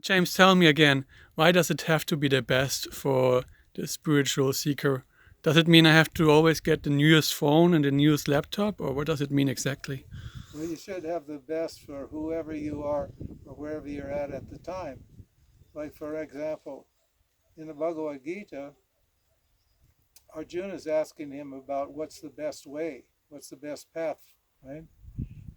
James, tell me again, why does it have to be the best for the spiritual seeker? Does it mean I have to always get the newest phone and the newest laptop, or what does it mean exactly? Well, you should have the best for whoever you are or wherever you're at the time. Like, for example, in the Bhagavad Gita, Arjuna is asking him about what's the best way, what's the best path, right?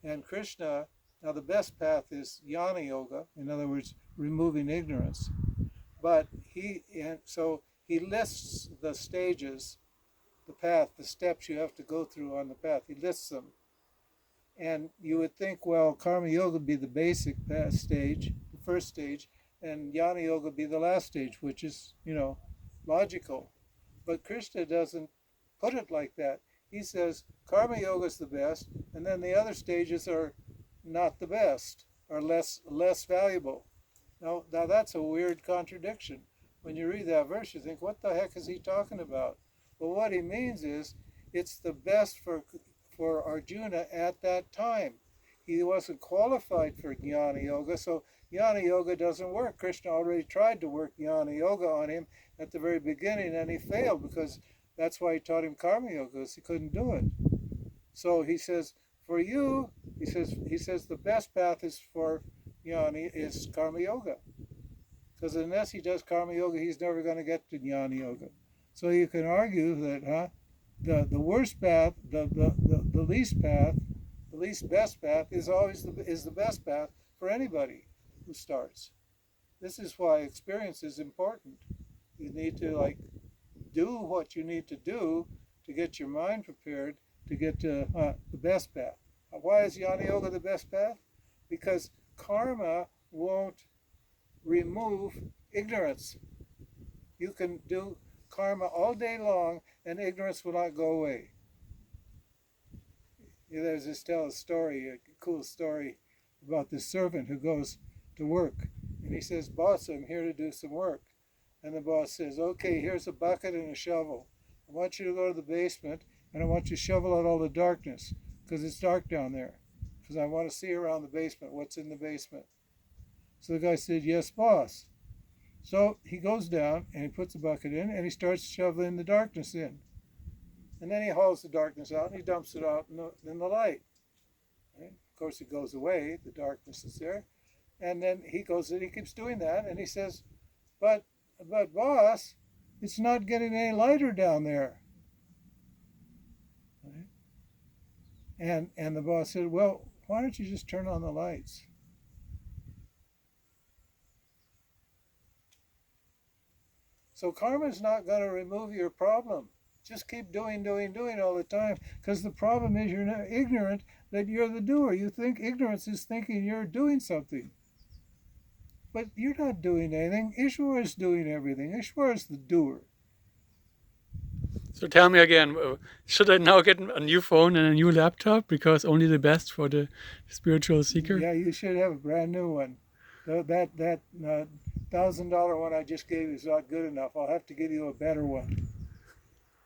And Krishna, now the best path is jnana yoga, in other words, removing ignorance. But he lists the stages, the path, the steps you have to go through on the path. He lists them. And you would think, well, karma yoga would be the basic stage, the first stage, and jnana yoga would be the last stage, which is, logical. But Krishna doesn't put it like that. He says karma yoga is the best, and then the other stages are not the best, are less valuable. Now that's a weird contradiction. When you read that verse, you think, what the heck is he talking about? Well, what he means is it's the best for Arjuna at that time. He wasn't qualified for jnana yoga, so jnana yoga doesn't work. Krishna already tried to work jnana yoga on him at the very beginning, and he failed because that's why he taught him karma yoga, because he couldn't do it. So he says, for you, he says the best path is for jnana is karma yoga, because unless he does karma yoga, he's never going to get to jnana yoga. So you can argue that, the worst path, the least path, the least best path is always the best path for anybody who starts. This is why experience is important. You need to do what you need to do to get your mind prepared to get to the best path. Why is jnana yoga the best path? Because karma won't remove ignorance. You can do karma all day long and ignorance will not go away. There's this story, a cool story about this servant who goes to work. And he says, boss, I'm here to do some work. And the boss says, okay, here's a bucket and a shovel. I want you to go to the basement and I want you to shovel out all the darkness because it's dark down there. Because I want to see around the basement, what's in the basement. So the guy said, yes, boss. So he goes down and he puts the bucket in and he starts shoveling the darkness in. And then he hauls the darkness out and he dumps it out in the light. Right? Of course, it goes away, the darkness is there. And then he keeps doing that and he says, but boss, it's not getting any lighter down there. Right? And the boss said, well, why don't you just turn on the lights? So karma is not going to remove your problem. Just keep doing all the time. Because the problem is you're not ignorant that you're the doer. You think ignorance is thinking you're doing something. But you're not doing anything. Ishwara is doing everything. Ishwara is the doer. So tell me again, should I now get a new phone and a new laptop because only the best for the spiritual seeker? Yeah, you should have a brand new one. That $1,000 one I just gave you is not good enough. I'll have to give you a better one.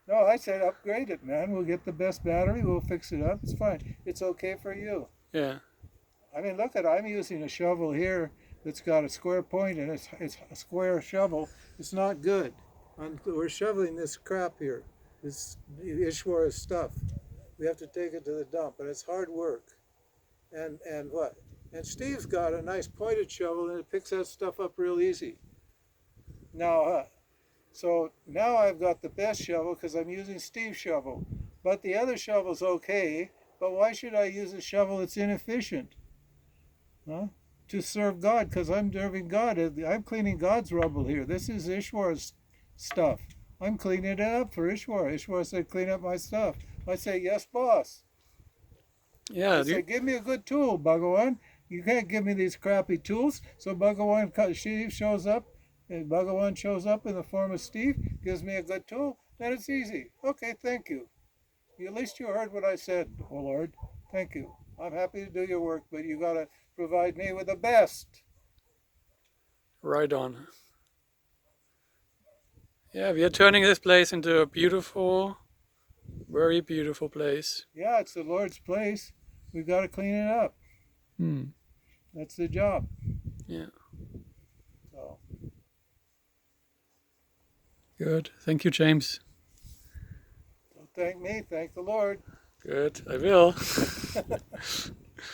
No, I said upgrade it, man. We'll get the best battery. We'll fix it up. It's fine. It's okay for you. Yeah. I mean, look at I'm using a shovel here that's got a square point and it's a square shovel. It's not good. We're shoveling this crap here, this Ishwara stuff. We have to take it to the dump, and it's hard work. And what? And Steve's got a nice pointed shovel and it picks that stuff up real easy. Now, so now I've got the best shovel because I'm using Steve's shovel. But the other shovel's okay. But why should I use a shovel that's inefficient? Huh? To serve God, because I'm serving God. I'm cleaning God's rubble here. This is Ishwara's stuff. I'm cleaning it up for Ishwara. Ishwara said, clean up my stuff. I say, yes, boss. Yeah. I say, give me a good tool, Bhagawan. You can't give me these crappy tools. So Steve shows up, and Bhagawan shows up in the form of Steve, gives me a good tool, then it's easy. Okay, thank you. At least you heard what I said, oh Lord. Thank you. I'm happy to do your work, but you got to provide me with the best. Right on. Yeah, we are turning this place into a beautiful, very beautiful place. Yeah, it's the Lord's place. We've got to clean it up. Hmm. That's the job. Yeah. Good. Thank you, James. Don't thank me, thank the Lord. Good. I will.